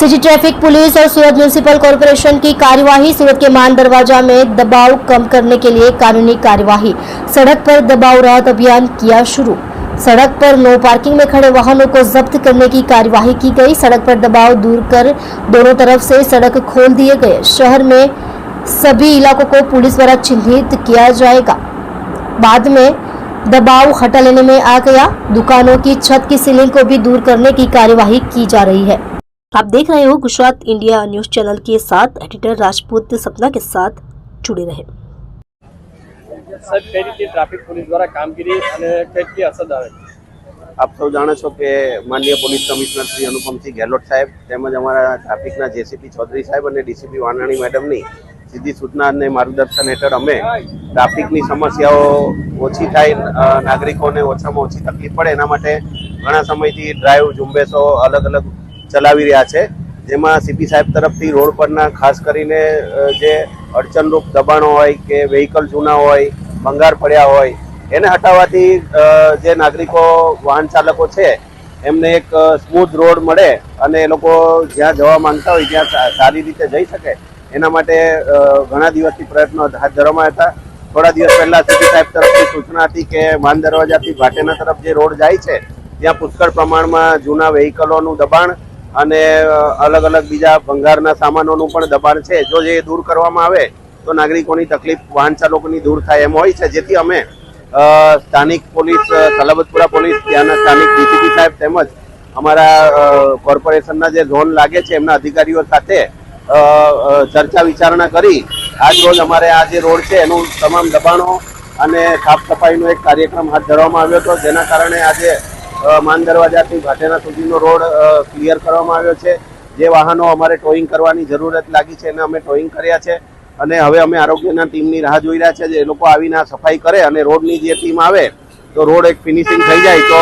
City traffic police और सूरत municipal corporation की कार्यवाही। सूरत के मान दरवाजा में दबाव कम करने के लिए कानूनी कार्यवाही। सड़क पर दबाव राहत अभियान किया शुरू। सड़क पर नो पार्किंग में खड़े वाहनों को जब्त करने की कार्यवाही की गई। सड़क पर दबाव दूर कर दोनों तरफ से सड़क खोल दिए गए। शहर में सभी इलाकों को पुलिस द्वारा चिन्हित किया जाएगा। बाद में दबाव हटा लेने में आ गया। दुकानों की छत की सीलिंग को भी दूर करने की कार्यवाही की जा रही है। आप देख रहे हो गुजरात इंडिया न्यूज चैनल के साथ एडिटर राजपूत सपना के साथ जुड़े रहे। सर, कई रीते ट्राफिक पुलिस द्वारा कामगीरी અને કેટલી અસર આવે છે? આપ સૌ જાણો છો કે માનનીય પોલીસ કમિશનર શ્રી અનુપમસિંહ ગેહલોત સાહેબ તેમજ અમારા ટ્રાફિકના જેસીપી ચૌધરી સાહેબ અને ડીસીપી વાનાણી મેડમની સીધી સૂચના અને માર્ગદર્શન હેઠળ અમે ટ્રાફિકની સમસ્યાઓ ઓછી થાય, નાગરિકોને ઓછામાં ઓછી તકલીફ પડે એના માટે ઘણા સમયથી ડ્રાઈવ ઝુંબેશો અલગ અલગ ચલાવી રહ્યા છે, જેમાં સીપી સાહેબ તરફથી રોડ પરના ખાસ કરીને જે અડચણરૂપ દબાણો હોય કે વેહિકલ જૂના હોય, ભંગાર પડ્યા હોય એને હટાવવાથી જે નાગરિકો વાહન ચાલકો છે એમને એક સ્મૂથ રોડ મળે અને એ લોકો જ્યાં જવા માંગતા હોય ત્યાં સારી રીતે જઈ શકે એના માટે ઘણા દિવસથી પ્રયત્નો હાથ ધરવામાં હતા। થોડા દિવસ પહેલા સીપી સાહેબ તરફથી સૂચના હતી કે માન દરવાજાથી ભાટેના તરફ જે રોડ જાય છે ત્યાં પુષ્કળ પ્રમાણમાં જૂના વેહિકલોનું દબાણ અને અલગ અલગ બીજા ભંગારના સામાનોનું પણ દબાણ છે। જો એ દૂર કરવામાં આવે તો નાગરિકોની તકલીફ વાહન ચાલકોની દૂર થાય એમ હોય છે, જેથી અમે સ્થાનિક પોલીસ, સલાબતપુરા પોલીસ, ત્યાંના સ્થાનિક ડીસીપી સાહેબ તેમજ અમારા કોર્પોરેશનના જે ઝોન લાગે છે એમના અધિકારીઓ સાથે ચર્ચા વિચારણા કરી આજ રોજ અમારે આ જે રોડ છે એનું તમામ દબાણો અને સાફ સફાઈનો એક કાર્યક્રમ હાથ ધરવામાં આવ્યો હતો, જેના કારણે આજે માન દરવાજાથી ભાટેના સુધીનો રોડ ક્લિયર કરવામાં આવ્યો છે। જે વાહનો અમારે ટોઈંગ કરવાની જરૂરત લાગી છે એને અમે ટોઈંગ કર્યા છે અને હવે અમે આરોગ્યના ટીમની રાહ જોઈ રહ્યા છે, જે એ લોકો આવીને સફાઈ કરે અને રોડની જે ટીમ આવે તો રોડ એક ફિનિશિંગ થઈ જાય તો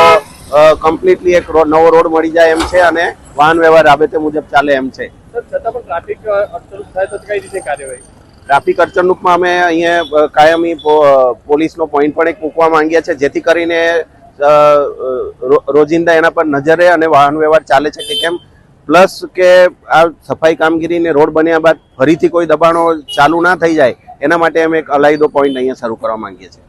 કમ્પ્લીટલી એક નવો રોડ મળી જાય એમ છે અને વાહન વ્યવહાર રાબેતે મુજબ ચાલે એમ છે। છતાં પણ ટ્રાફિક અડચણરૂપ થાય તો કઈ રીતે કાર્યવાહી? ટ્રાફિક અડચણરૂપમાં અમે અહીંયા કાયમી પોલીસનો પોઈન્ટ પણ એક મૂકવા માંગ્યા છે, જેથી કરીને રોજિંદા એના પર નજર રહે અને વાહન વ્યવહાર ચાલે છે કે કેમ, પ્લસ કે આ સફાઈ કામગીરીને રોડ બન્યા બાદ ફરીથી કોઈ દબાણો ચાલુ ના થઈ જાય એના માટે અમે એક અલાયદો પોઈન્ટ અહીંયા શરૂ કરવા માંગીએ છીએ।